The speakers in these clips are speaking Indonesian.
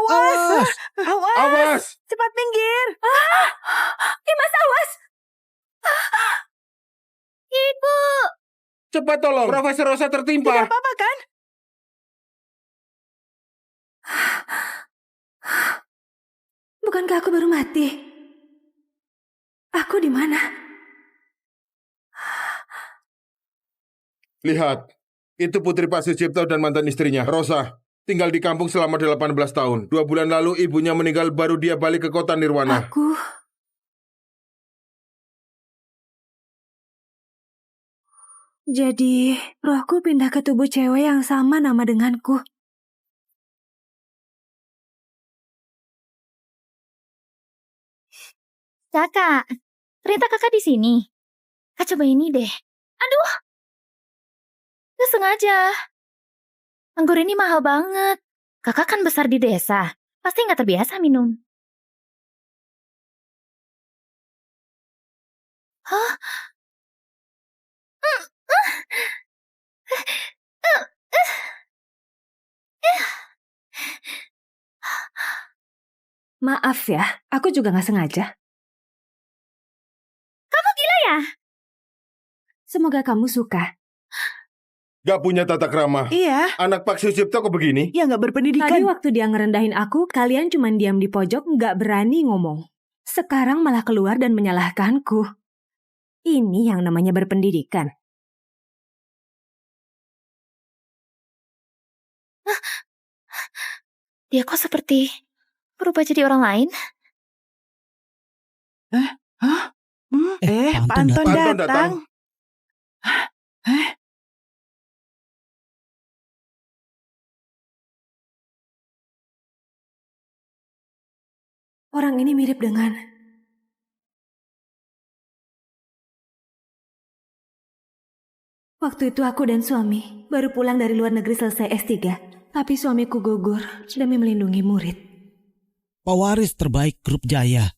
Awas! Awas! Awas! Cepat minggir! Dimas, awas! Ibu! Cepat tolong, Profesor Rosa Tidak tertimpa. apa-apa kan? Bukankah aku baru mati? Aku di mana? Lihat, itu putri Pak Sucipto dan mantan istrinya, Rosa. Tinggal di kampung selama 18 tahun. 2 bulan lalu ibunya meninggal, baru dia balik ke kota Nirwana. Aku... Jadi, rohku pindah ke tubuh cewek yang sama nama denganku. Kakak, ternyata kakak di sini. Kak, coba ini deh. Aduh, gak sengaja. Anggur ini mahal banget. Kakak kan besar di desa, pasti gak terbiasa minum. Hah? Maaf ya, aku juga gak sengaja. Kamu gila ya? Semoga kamu suka. Gak punya tata krama. Iya, Anak Pak Sucipto kok begini? ya nggak berpendidikan. Tadi waktu dia ngerendahin aku, kalian cuma diam di pojok gak berani ngomong. Sekarang malah keluar dan menyalahkanku. Ini yang namanya berpendidikan. Dia kok seperti berubah jadi orang lain? Hah? Pak Pak Anton Anton Pak Anton datang. Orang ini mirip dengan... Waktu itu aku dan suami baru pulang dari luar negeri selesai S3. Tapi suamiku gugur demi melindungi murid. Pewaris terbaik grup Jaya,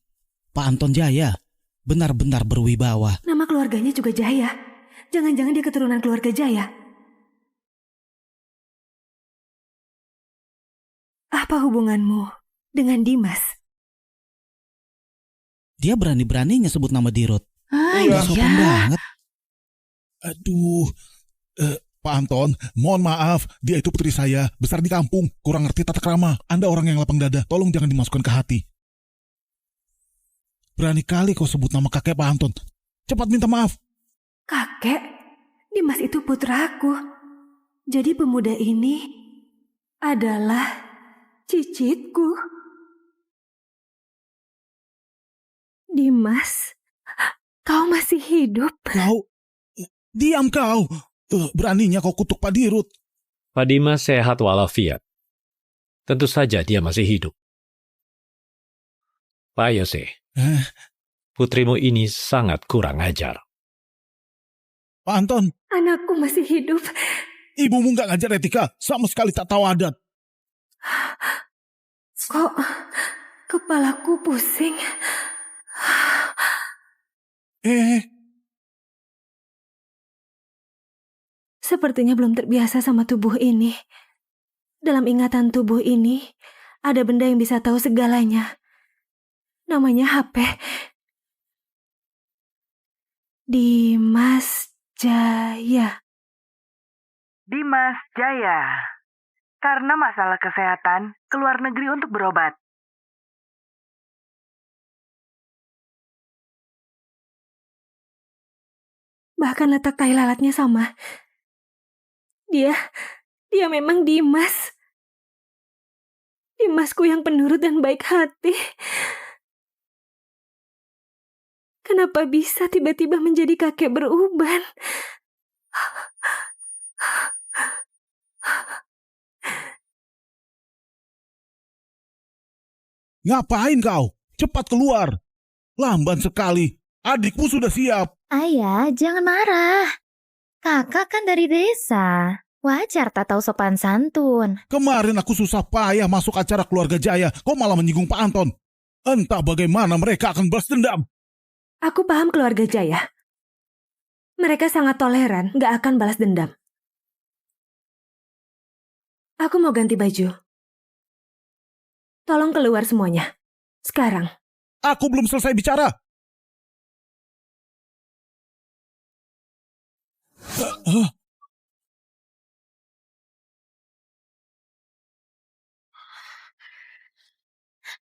Pak Anton Jaya, benar-benar berwibawa. Nama keluarganya juga Jaya. Jangan-jangan dia keturunan keluarga Jaya. Apa hubunganmu dengan Dimas? Dia berani-beraninya sebut nama Dirut. Iya. Gak sopan banget. Aduh, Pak Anton, mohon maaf, dia itu putri saya, besar di kampung, kurang ngerti tata krama. Anda orang yang lapang dada, tolong jangan dimasukkan ke hati. Berani kali kau sebut nama kakek Pak Anton. Cepat minta maaf. Kakek, Dimas itu putraku. Jadi pemuda ini adalah cicitku. Dimas, kau masih hidup? Kau, diam kau. Beraninya kau kutuk Pak Dirut. Pak Dimas sehat walafiat. Tentu saja dia masih hidup. Pak Yose, putrimu ini sangat kurang ajar. Pak Anton, Anakku masih hidup. ibumu nggak ngajar etika, sama sekali tak tahu adat. Kok kepalaku pusing? Sepertinya belum terbiasa sama tubuh ini. Dalam ingatan tubuh ini, ada benda yang bisa tahu segalanya. Namanya HP. Dimas Jaya. Dimas Jaya. Karena masalah kesehatan, keluar negeri untuk berobat. Bahkan letak tai lalatnya sama. Dia memang Dimas. Dimasku yang penurut dan baik hati. Kenapa bisa tiba-tiba menjadi kakek beruban? Ngapain kau? Cepat keluar. Lamban sekali. Adikmu sudah siap. Ayah, jangan marah. Kakak kan dari desa. Wajar tak tahu sopan santun. Kemarin aku susah payah masuk acara keluarga Jaya. Kau malah menyinggung Pak Anton. Entah bagaimana mereka akan balas dendam. Aku paham keluarga Jaya. Mereka sangat toleran, gak akan balas dendam. Aku mau ganti baju. Tolong keluar semuanya. Sekarang. Aku belum selesai bicara.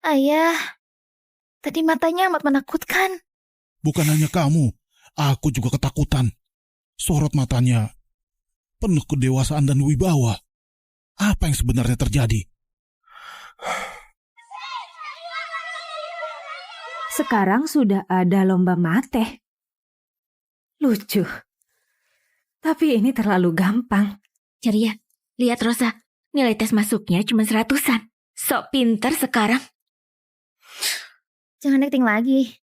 Ayah, tadi matanya amat menakutkan. Bukan hanya kamu, aku juga ketakutan. Sorot matanya penuh kedewasaan dan wibawa. Apa yang sebenarnya terjadi? Sekarang sudah ada lomba mate. Lucu. Tapi ini terlalu gampang. Ceria, lihat Rosa. Nilai tes masuknya cuma 100-an. Sok pinter sekarang. Jangan acting lagi.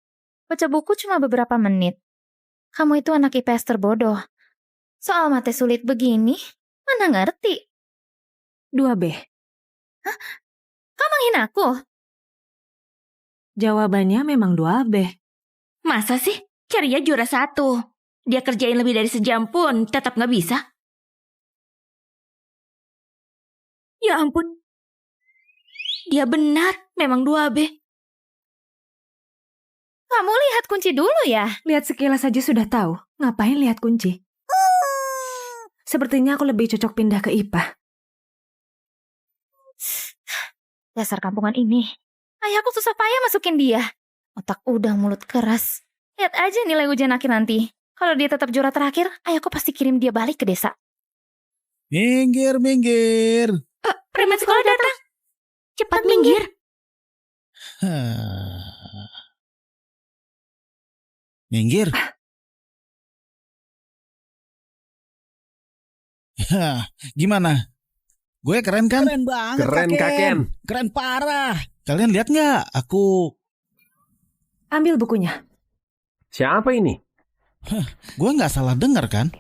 Baca buku cuma beberapa menit. Kamu itu anak IPS terbodoh. Soal mate sulit begini, mana ngerti? 2B. Kamu menghina aku? Jawabannya memang 2B. Masa sih? Ceria juara 1. Dia kerjain lebih dari sejam pun tetap nggak bisa. Ya ampun. Dia benar, memang 2B. Kamu lihat kunci dulu ya. Lihat sekilas saja sudah tahu. Ngapain lihat kunci? Sepertinya aku lebih cocok pindah ke IPA. Dasar kampungan ini. Ayahku susah payah masukin dia. Otak udang, mulut keras. Lihat aja nilai ujian akhir nanti. Kalau dia tetap juara terakhir, ayahku pasti kirim dia balik ke desa. Minggir, minggir. Preman sekolah datang. Cepat minggir. Minggir. Gimana? Gue keren kan? Keren banget, Keren, Kaken. Keren parah. Kalian lihat nggak? Aku... Ambil bukunya. Siapa ini? Gue nggak salah dengar kan?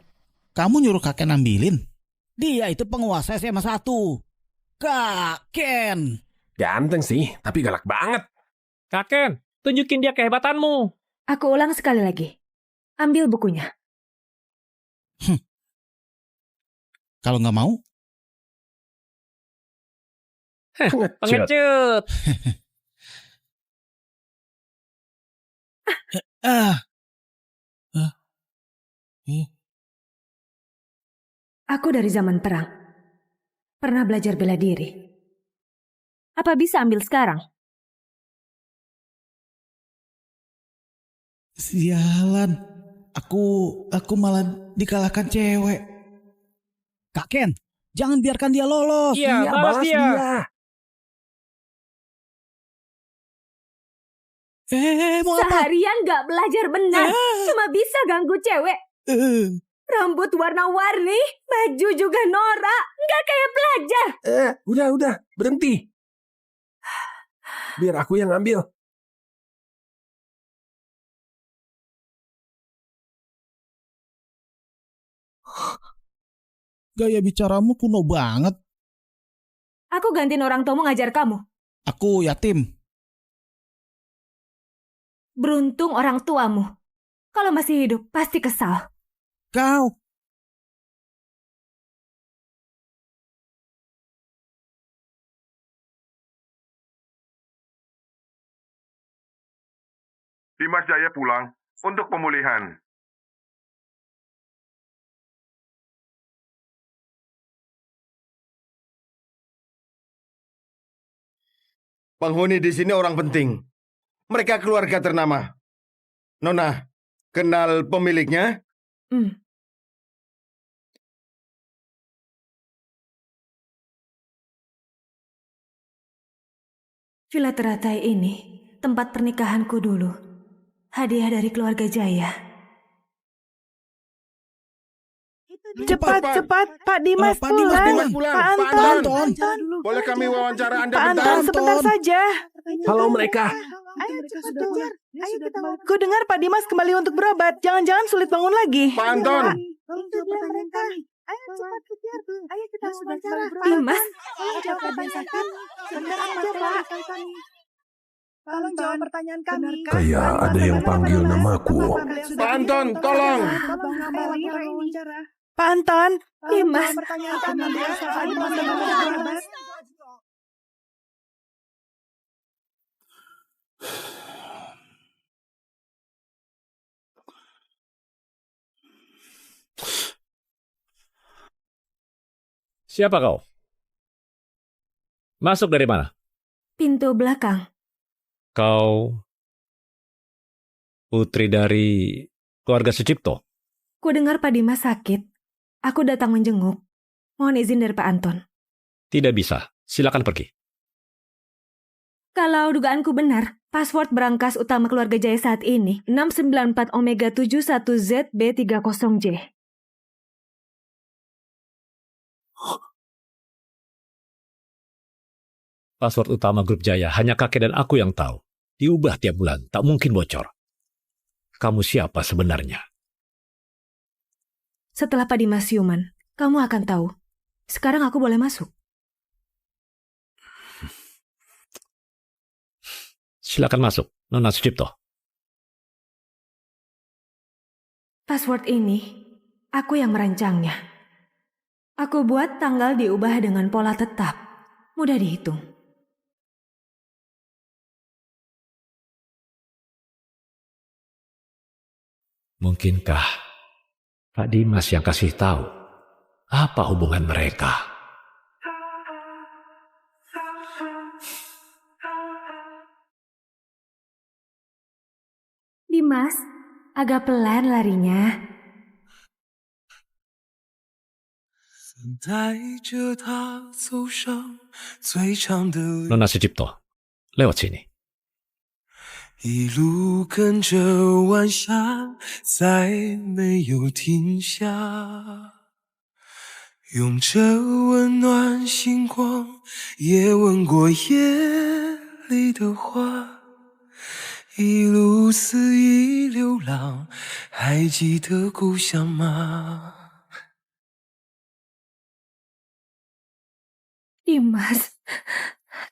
Kamu nyuruh Kaken ambilin? Dia itu penguasa SMA 1. Kaken. Ganteng sih, tapi galak banget. Kaken, tunjukin dia kehebatanmu. Aku ulang sekali lagi. Ambil bukunya. Kalau nggak mau? Pengecut. Aku dari zaman perang. Pernah belajar bela diri. Apa bisa ambil sekarang? Sialan. Aku malah dikalahkan cewek. Kaken, jangan biarkan dia lolos. Iya, balas dia. Mona. Seharian gak belajar benar. Cuma bisa ganggu cewek. Rambut warna-warni, baju juga norak. Gak kayak pelajar. Udah, berhenti. Biar aku yang ambil. Gaya bicaramu kuno banget. Aku gantiin orang tuamu ngajar kamu. Aku yatim. Beruntung orang tuamu. Kalau masih hidup, pasti kesal. Kau. Dimas Jaya pulang untuk pemulihan. Penghuni di sini orang penting. Mereka keluarga ternama. Nona, kenal pemiliknya? Villa Teratai ini tempat pernikahanku dulu. Hadiah dari keluarga Jaya. Cepat, Pak Dimas Pak Dimas pulang. pulang. Pak Pak Anton. Anton. Boleh kami wawancara Anda Pak bentar? Anton, sebentar saja. Halo mereka. Ayo cepat kejar. Ayo kita. Ku dengar Pak Dimas kembali untuk berobat. Jangan-jangan sulit bangun lagi. Pak Anton. Itu pertanyaan kami. Ayo cepat kejar. Ayo kita wawancara. Dimas? Tolong jawab pertanyaan sakit. Sebentar aja, Pak. Tolong jawab pertanyaan kami. Kayak ada yang panggil namaku. Pak Anton, tolong. Pak Anton. Dimas. Pertanyaan kami. Siapa kau? Masuk dari mana? Pintu belakang. Kau putri dari keluarga Sucipto? Ku dengar Pak Dimas sakit. Aku datang menjenguk. Mohon izin dari Pak Anton. Tidak bisa. Silakan pergi. Kalau dugaanku benar, password berangkas utama keluarga Jaya saat ini 694 Omega 71 ZB30J. Password utama grup Jaya hanya kakek dan aku yang tahu. Diubah tiap bulan, tak mungkin bocor. Kamu siapa sebenarnya? Setelah Pak Dimas siuman, kamu akan tahu. Sekarang aku boleh masuk. Silakan masuk, Nona Sucipto. Password ini, aku yang merancangnya. Aku buat tanggal diubah dengan pola tetap. Mudah dihitung. Mungkinkah Pak Dimas yang kasih tahu apa hubungan mereka? Dimas, agak pelan larinya. Nona Sucipto, lewat sini. 一路跟着晚霞，再没有停下，用着温暖星光，也吻过夜里的花，一路肆意流浪，还记得故乡吗？ Dimas,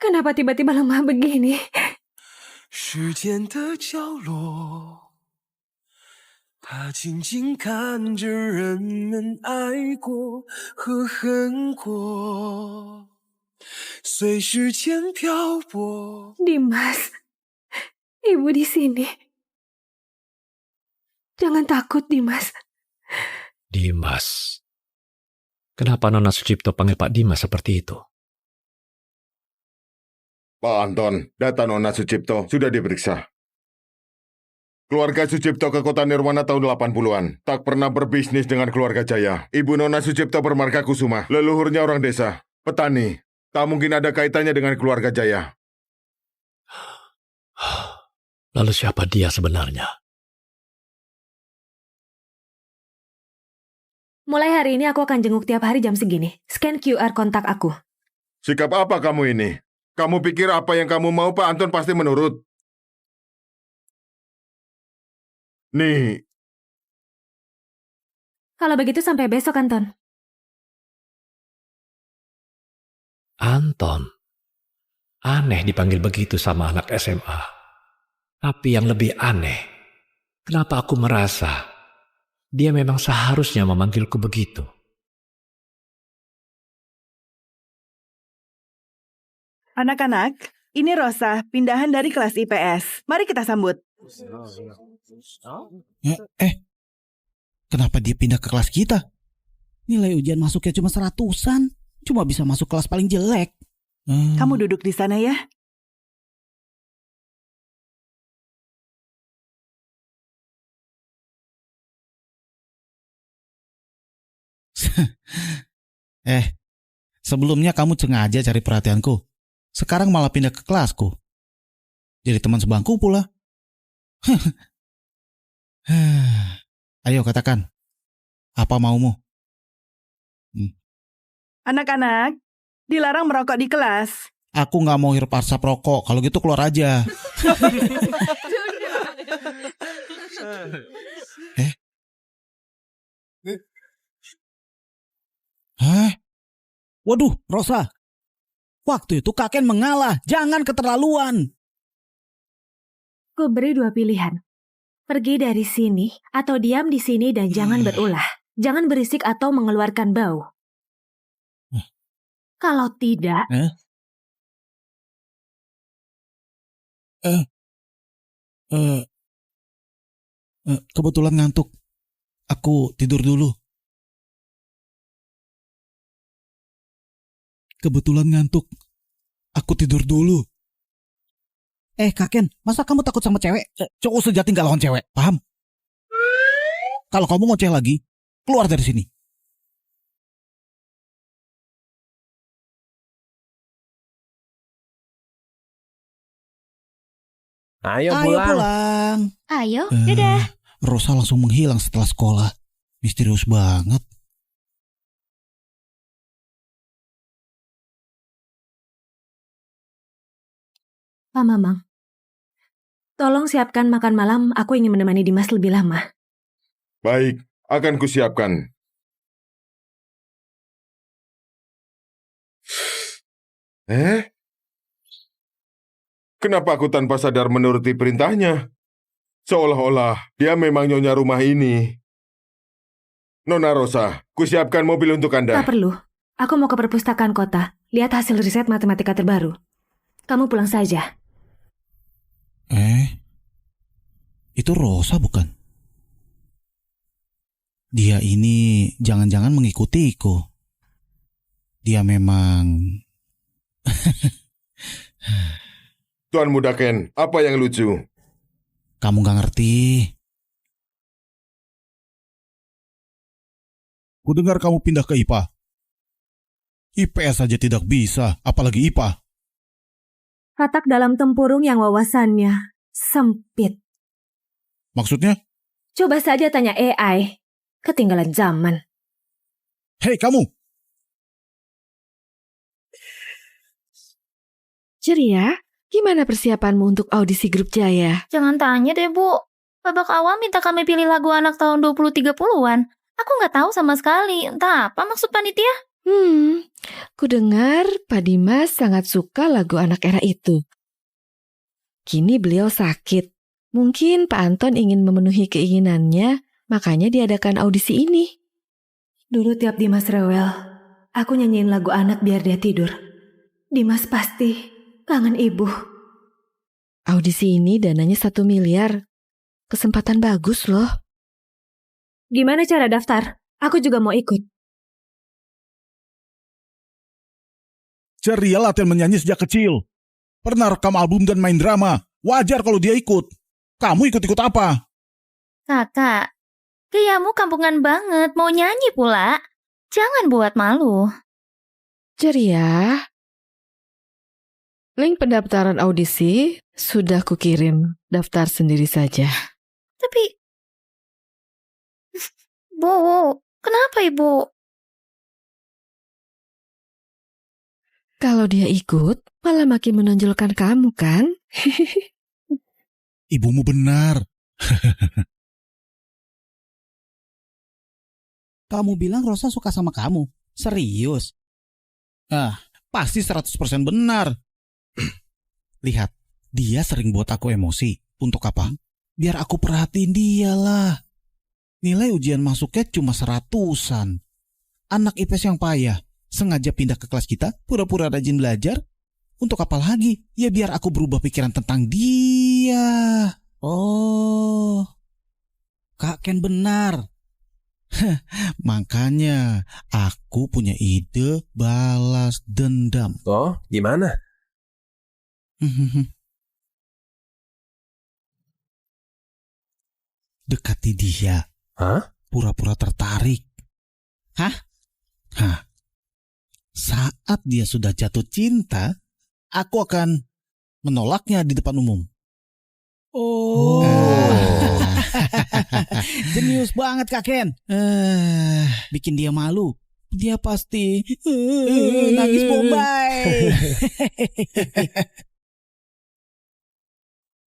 kenapa tiba-tiba lemah begini? 时间的角落，它静静看着人们爱过和恨过，随时间漂泊。 Dimas, ibu di sini. Jangan takut, Dimas. Dimas. Kenapa Nona Sucipto panggil Pak Dimas seperti itu? Pak Anton, data Nona Sucipto sudah diperiksa. Keluarga Sucipto ke kota Nirwana tahun 80-an. Tak pernah berbisnis dengan keluarga Jaya. Ibu Nona Sucipto bermarga Kusuma. Leluhurnya orang desa, petani. Tak mungkin ada kaitannya dengan keluarga Jaya. Lalu siapa dia sebenarnya? Mulai hari ini aku akan jenguk tiap hari jam segini. Scan QR kontak aku. Sikap apa kamu ini? Kamu pikir apa yang kamu mau Pak Anton pasti menurut? Nih. Kalau begitu sampai besok, Anton. Anton. Aneh dipanggil begitu sama anak SMA. Tapi yang lebih aneh, kenapa aku merasa dia memang seharusnya memanggilku begitu? Anak-anak, ini Rosa, pindahan dari kelas IPS. Mari kita sambut. Kenapa dia pindah ke kelas kita? Nilai ujian masuknya cuma 100-an. Cuma bisa masuk kelas paling jelek. Kamu duduk di sana ya. Sebelumnya kamu sengaja cari perhatianku. Sekarang malah pindah ke kelasku. Jadi teman sebangku pula. Ayo katakan, apa maumu? Anak-anak, dilarang merokok di kelas. Aku nggak mau hirup asap rokok. Kalau gitu keluar aja. Waduh, Rosa. Waktu itu kakek mengalah. Jangan keterlaluan. Ku beri 2 pilihan. Pergi dari sini atau diam di sini dan jangan berulah. Jangan berisik atau mengeluarkan bau. Kalau tidak... Kebetulan ngantuk. Aku tidur dulu. Kebetulan ngantuk. Aku tidur dulu. Kak Ken, masa kamu takut sama cewek? Cowok sejati nggak lawan cewek, paham? Kalau kamu ngoceh lagi, keluar dari sini. Ayo Ayo pulang. pulang. Ayo, Eh, dadah. Rosa langsung menghilang setelah sekolah. Misterius banget. Pak Mamang, tolong siapkan makan malam, aku ingin menemani Dimas lebih lama. Baik, akan kusiapkan. Kenapa aku tanpa sadar menuruti perintahnya? Seolah-olah dia memang nyonya rumah ini. Nona Rosa, kusiapkan mobil untuk Anda. Tak perlu, aku mau ke perpustakaan kota, lihat hasil riset matematika terbaru. Kamu pulang saja. Itu Rosa bukan? Dia ini jangan-jangan mengikutiku. Dia memang... Tuan Muda Ken, apa yang lucu? Kamu gak ngerti. Ku dengar kamu pindah ke IPA. IPS saja tidak bisa, apalagi IPA. Katak dalam tempurung yang wawasannya sempit. Maksudnya? Coba saja tanya AI. Ketinggalan zaman. Hei kamu! Ceria, gimana persiapanmu untuk audisi grup Jaya? Jangan tanya deh, Bu. Babak awal minta kami pilih lagu anak tahun 20-30-an. Aku nggak tahu sama sekali. Entah apa maksud panitia. Ku dengar Pak Dimas sangat suka lagu anak era itu. Kini beliau sakit. Mungkin Pak Anton ingin memenuhi keinginannya, makanya diadakan audisi ini. Dulu tiap Dimas rewel, aku nyanyiin lagu anak biar dia tidur. Dimas pasti kangen ibu. Audisi ini dananya 1 miliar. Kesempatan bagus loh. Gimana cara daftar? Aku juga mau ikut. Ceria latihan menyanyi sejak kecil. Pernah rekam album dan main drama. Wajar kalau dia ikut. Kamu ikut-ikut apa? Kakak, gayamu kampungan banget. Mau nyanyi pula. Jangan buat malu. Ceria, link pendaftaran audisi sudah kukirim. Daftar sendiri saja. Tapi... Bu, kenapa Ibu? Kalau dia ikut, malah makin menonjolkan kamu kan? Ibumu benar. Kamu bilang Rosa suka sama kamu? Serius? Pasti 100% benar. Lihat, dia sering buat aku emosi. Untuk apa? Biar aku perhatiin dia lah. Nilai ujian masuknya cuma 100-an. Anak IPS yang payah. Sengaja pindah ke kelas kita, pura-pura rajin belajar. Untuk apa lagi? Ya biar aku berubah pikiran tentang dia. Oh, Kak Ken benar. Makanya aku punya ide balas dendam. Oh, gimana? Dekati dia. Hah? Pura-pura tertarik. Hah? Saat dia sudah jatuh cinta, aku akan menolaknya di depan umum. Oh. Jenius banget Kak Ken. Bikin dia malu. Dia pasti nangis bombay.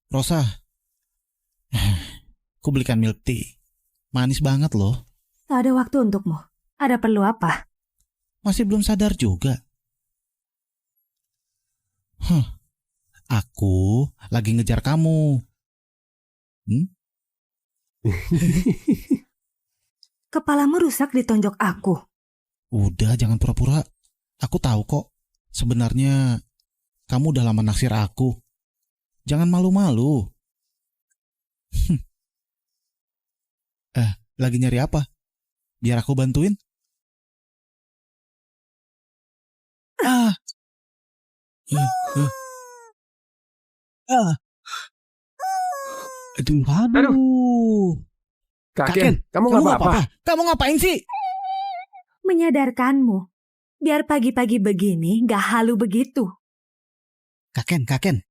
Rosa, aku belikan milk tea. Manis banget loh. Tak ada waktu untukmu. Ada perlu apa? Masih belum sadar juga. Aku lagi ngejar kamu. Kepalamu rusak ditonjok aku. Udah, jangan pura-pura. Aku tahu kok. Sebenarnya kamu udah lama naksir aku. Jangan malu-malu. Lagi nyari apa? Biar aku bantuin. Ah. Ah. Aduh. Kaken, kamu nggak apa-apa? Kamu ngapain sih? Menyadarkanmu. Biar pagi-pagi begini gak halu begitu. Kaken.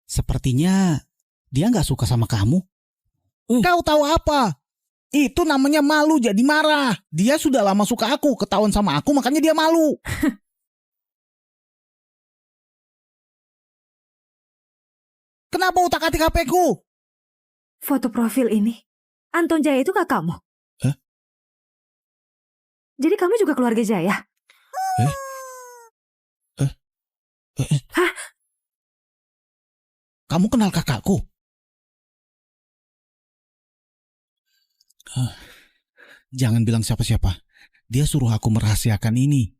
Sepertinya dia nggak suka sama kamu. Kau tahu apa? Itu namanya malu jadi marah. Dia sudah lama suka aku, ketahuan sama aku, makanya dia malu. Kenapa utak-atik HP-ku? Foto profil ini, Anton Jaya itu kakakmu? Hah? Jadi kamu juga keluarga Jaya? Hah? Kamu kenal kakakku? Jangan bilang siapa-siapa. Dia suruh aku merahasiakan ini.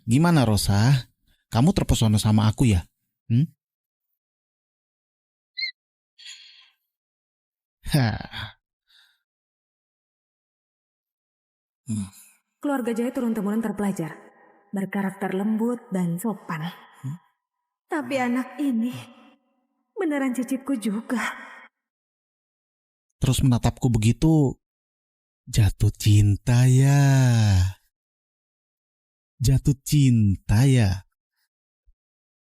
Gimana Rosa? Kamu terpesona sama aku ya? Keluarga Jaya turun-temurun terpelajar. Berkarakter lembut dan sopan. Tapi anak ini beneran cicitku juga. Terus menatapku begitu, jatuh cinta ya. Jatuh cinta ya.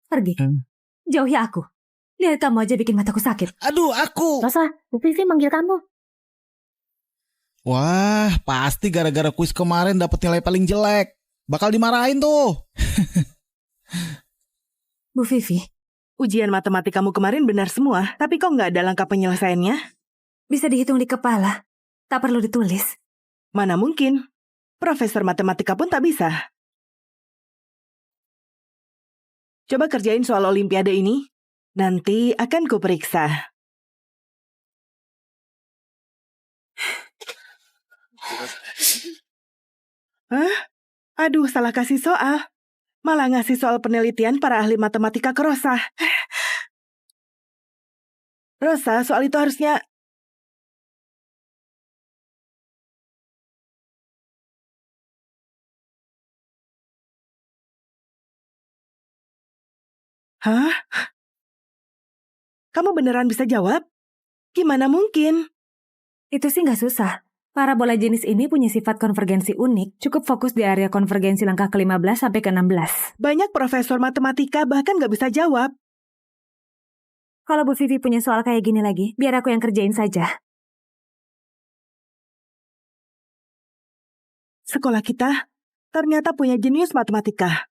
Pergi. Jauhi aku. Lihat kamu aja bikin mataku sakit. Aduh, aku. Rosa, Bu Vivi manggil kamu. Wah, pasti gara-gara kuis kemarin dapat nilai paling jelek. Bakal dimarahin tuh. Bu Vivi, Ujian matematikamu kemarin benar semua, tapi kok nggak ada langkah penyelesaiannya? bisa dihitung di kepala. Tak perlu ditulis. Mana mungkin. Profesor matematika pun tak bisa. Coba kerjain soal olimpiade ini. Nanti akan kuperiksa. Hah? Aduh, salah kasih soal. Malah ngasih soal penelitian para ahli matematika ke Rosa. Rosa, soal itu harusnya... Hah? Kamu beneran bisa jawab? Gimana mungkin? Itu sih nggak susah. Parabola jenis ini punya sifat konvergensi unik, cukup fokus di area konvergensi langkah ke-15 sampai ke-16. Banyak profesor matematika bahkan nggak bisa jawab. Kalau Bu Vivi punya soal kayak gini lagi, biar aku yang kerjain saja. Sekolah kita ternyata punya jenius matematika.